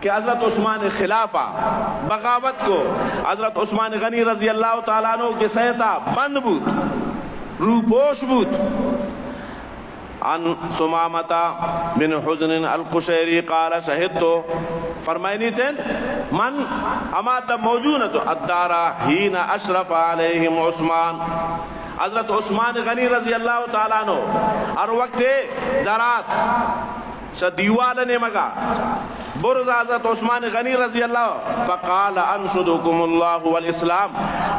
کہ حضرت عثمان خلافہ بغاوت کو حضرت عثمان غنی رضی اللہ تعالیٰ عنہ کے سہتا بند بود روپوش بود. عن سمامتا بن حزن القشیری قال شہدتو فرمائنی تین من اماد موجونتو الدارا ہین اشرف علیہم عثمان حضرت عثمان غنی رضی اللہ تعالیٰ عنہ اور وقت درات دیوال نے مگا برز حضرت عثمان غنی رضی اللہ فقال انشدکم اللہ والاسلام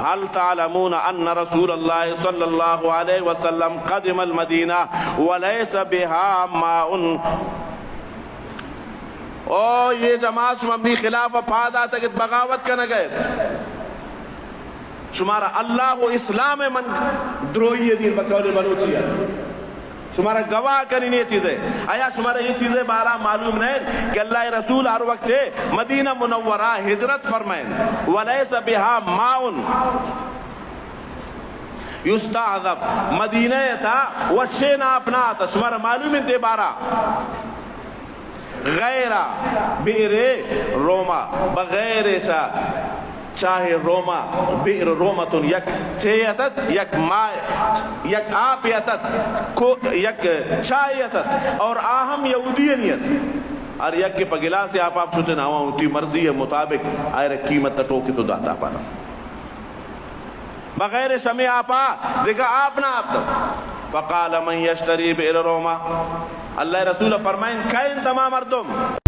هل تعلمون ان رسول اللہ صلی اللہ علیہ وسلم قدم المدینہ ولیس بها ماء. او یہ جماعت شما اپنی خلاف پادا تک بغاوت کا نہ گئے شمارا اللہ و اسلام من دروئی دین بقول بلوچی ہے شمارا گواہ کرنی یہ چیزیں آیا شمارا یہ چیزیں بارا معلوم نہیں کہ اللہ رسول ہر وقت مدینہ منورہ ہجرت فرمائیں وَلَيْسَ بِهَا مَاءٌ یستعذب مدینہ تھا وشینا اپنا تھا شمارا معلوم انتے بارا غیر بئر روما بغیر سا چاہے روما بئر رومتن یک چیتت یک یک آپیتت یک چایتت اور آہم یہودینیت اور یک کے پگلا سے آپ شتے ناواں ہوتی مرضی مطابق آئے قیمت ٹوکی تو داتا پانا بغیر شمی آپا دیکھا آپ نہ آپ تک فقال من یشتری بئر روما اللہ رسول فرمائیں کہیں تمام مردم